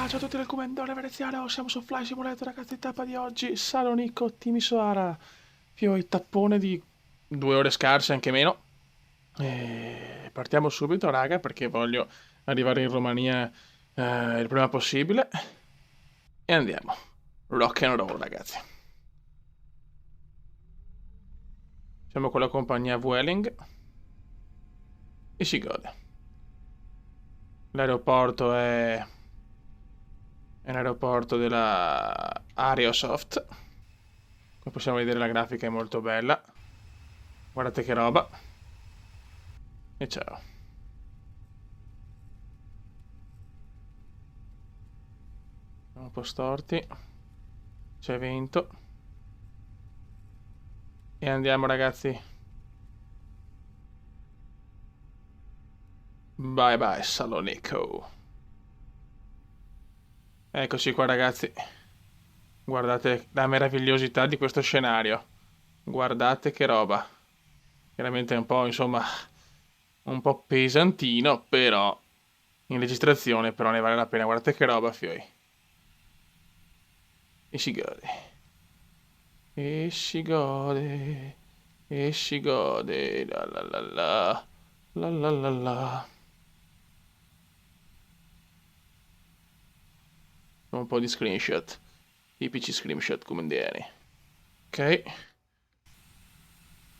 Ciao a tutti del Comandore Veneziano, siamo su Fly Simulator, ragazzi, tappa di oggi, Salonicco, Timisoara, il tappone di 2 ore scarse, anche meno. E partiamo subito, raga, perché voglio arrivare in Romania il prima possibile. E andiamo, rock and roll, ragazzi. Siamo con la compagnia Vueling e si gode. L'aeroporto è un aeroporto della Aerosoft. Come possiamo vedere la grafica è molto bella. Guardate che roba. E ciao. Siamo un po' storti. C'è vento. E andiamo, ragazzi. Bye bye Salonicco. Eccoci qua, ragazzi. Guardate la meravigliosità di questo scenario. Guardate che roba. Chiaramente è un po', insomma, un po' pesantino, però in registrazione però ne vale la pena. Guardate che roba, fioi. E si gode. E si gode. E si gode. La la la la. La la la la. Un po' di screenshot. Tipici screenshot comandiani. Ok.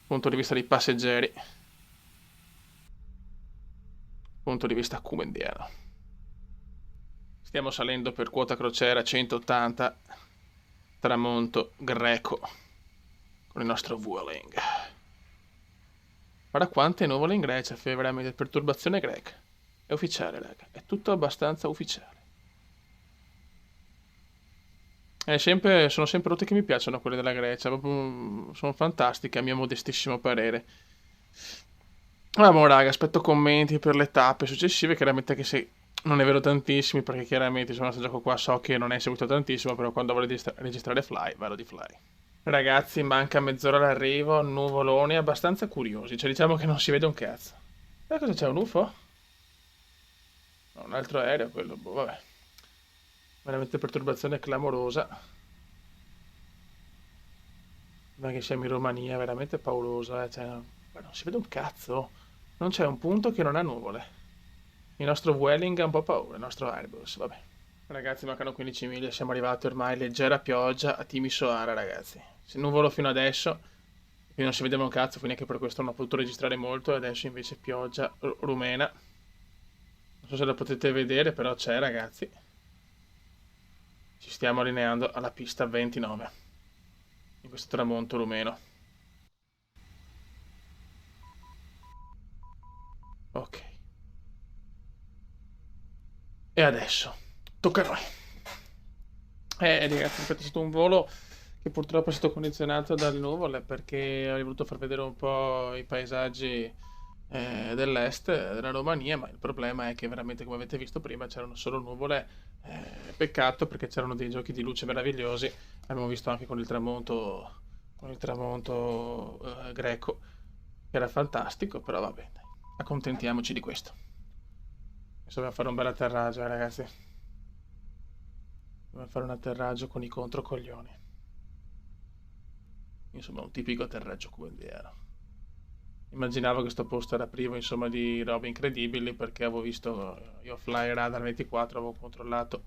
Punto di vista dei passeggeri. Punto di vista comandiano. Stiamo salendo per quota crociera 180. Tramonto greco. Con il nostro Vueling. Guarda quante nuvole in Grecia, fai veramente perturbazione greca. È ufficiale, raga. È tutto abbastanza ufficiale. Sono sempre rotte che mi piacciono quelle della Grecia. Sono fantastiche a mio modestissimo parere. Vabbè, raga, aspetto commenti per le tappe successive. Chiaramente che se non ne vedo tantissimi, perché chiaramente insomma questo gioco qua so che non è seguito tantissimo, però quando voglio registrare Fly, vado di Fly. Ragazzi, manca mezz'ora all'arrivo, nuvoloni abbastanza curiosi. Cioè, diciamo che non si vede un cazzo. E cosa c'è, un UFO? No, un altro aereo, quello, boh, vabbè. Veramente perturbazione clamorosa. Ma che siamo in Romania, veramente pauroso, eh. Cioè, ma non si vede un cazzo. Non c'è un punto che non ha nuvole. Il nostro Vueling ha un po' paura, il nostro Airbus, vabbè. Ragazzi, mancano 15 miglia, siamo arrivati ormai, leggera pioggia a Timisoara, ragazzi. Se nuvolo fino adesso, quindi non si vedeva un cazzo, quindi anche per questo non ho potuto registrare molto, e adesso invece pioggia rumena. Non so se la potete vedere, però c'è, ragazzi. Ci stiamo allineando alla pista 29, in questo tramonto rumeno. Ok. E adesso, tocca a noi. Ragazzi, è stato un volo che purtroppo è stato condizionato dalle nuvole perché avrei voluto far vedere un po' i paesaggi dell'est della Romania, ma il problema è che veramente, come avete visto prima, c'erano solo nuvole. Peccato perché c'erano dei giochi di luce meravigliosi. Abbiamo visto anche con il tramonto greco, che era fantastico, però va bene, dai. Accontentiamoci di questo. Adesso dobbiamo fare un bel atterraggio, ragazzi. Dobbiamo fare un atterraggio con i controcoglioni. Insomma, un tipico atterraggio quotidiano. Immaginavo che sto posto era privo, insomma, di robe incredibili perché avevo visto io Fly Radar 24, avevo controllato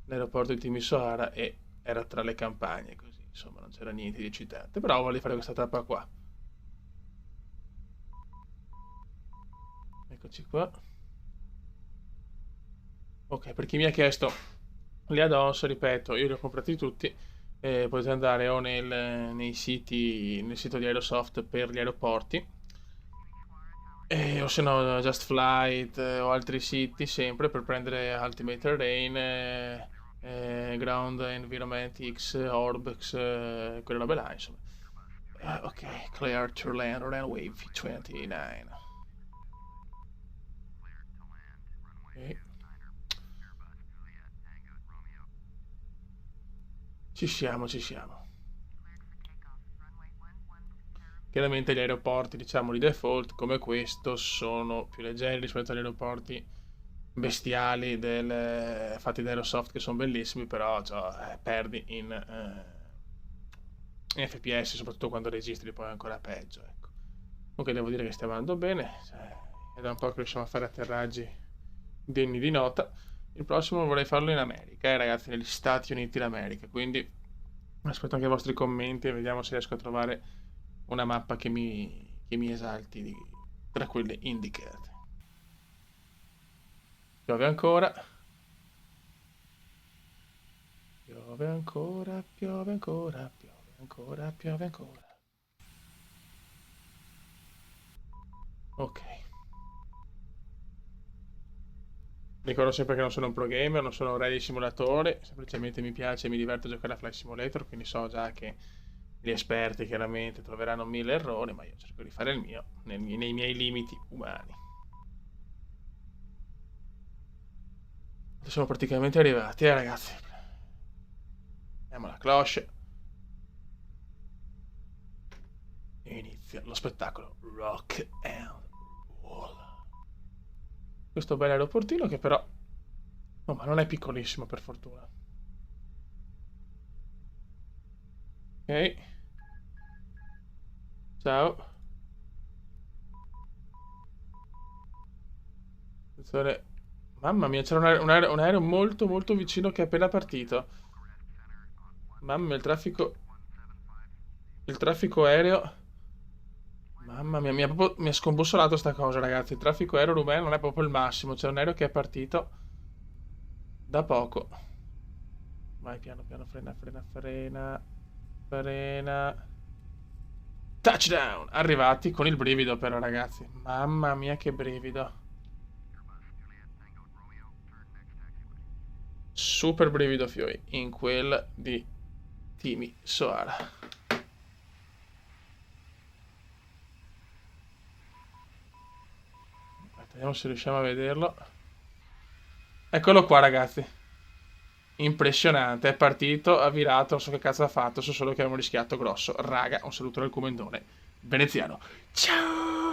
l'aeroporto di Timisoara e era tra le campagne, così, insomma, non c'era niente di eccitante. Però voglio fare questa tappa qua. Eccoci qua. Ok, per chi mi ha chiesto gli add-ons, ripeto, io li ho comprati tutti. Potete andare o nel sito di Aerosoft per gli aeroporti, o se no Just Flight, o altri siti sempre per prendere Ultimate Terrain, Ground Environment X, Orbx, quelle robe là, insomma. Ok, clear to land, runway 29. Ok. Ci siamo, ci siamo. Chiaramente gli aeroporti, diciamo, di default come questo sono più leggeri rispetto agli aeroporti bestiali fatti da Aerosoft che sono bellissimi, però cioè, perdi in FPS, soprattutto quando registri, poi è ancora peggio, ecco. Comunque devo dire che stiamo andando bene, cioè, è da un po' che riusciamo a fare atterraggi degni di nota. Il prossimo vorrei farlo in America, ragazzi, negli Stati Uniti d'America, quindi aspetto anche i vostri commenti e vediamo se riesco a trovare una mappa che mi esalti tra quelle indicate. Piove ancora. Piove ancora, piove ancora, piove ancora, piove ancora. Ok. Ricordo sempre che non sono un pro gamer, non sono un re di simulatore, semplicemente mi piace e mi diverto a giocare a Flight Simulator, quindi so già che gli esperti chiaramente troveranno mille errori, ma io cerco di fare il mio nei miei limiti umani. Siamo praticamente arrivati, ragazzi. Andiamo alla cloche. E inizia lo spettacolo Rock and Roll. Questo bel aeroportino che però... Oh, ma non è piccolissimo per fortuna. Ok. Ciao. Attenzione. Mamma mia, c'era un aereo molto molto vicino che è appena partito. Mamma mia, il traffico... Il traffico aereo... Mamma mia, mi ha scombussolato sta cosa, ragazzi. Il traffico aereo rumeno non è proprio il massimo. C'è un aereo che è partito da poco. Vai, piano, piano, frena, frena, frena. Frena. Touchdown! Arrivati con il brivido però, ragazzi. Mamma mia, che brivido. Super brivido, Fioi. In quel di Timi Soara. Vediamo se riusciamo a vederlo. Eccolo qua, ragazzi. Impressionante, è partito, ha virato, non so che cazzo ha fatto, so solo che abbiamo rischiato grosso. Raga, un saluto dal comandone veneziano. Ciao!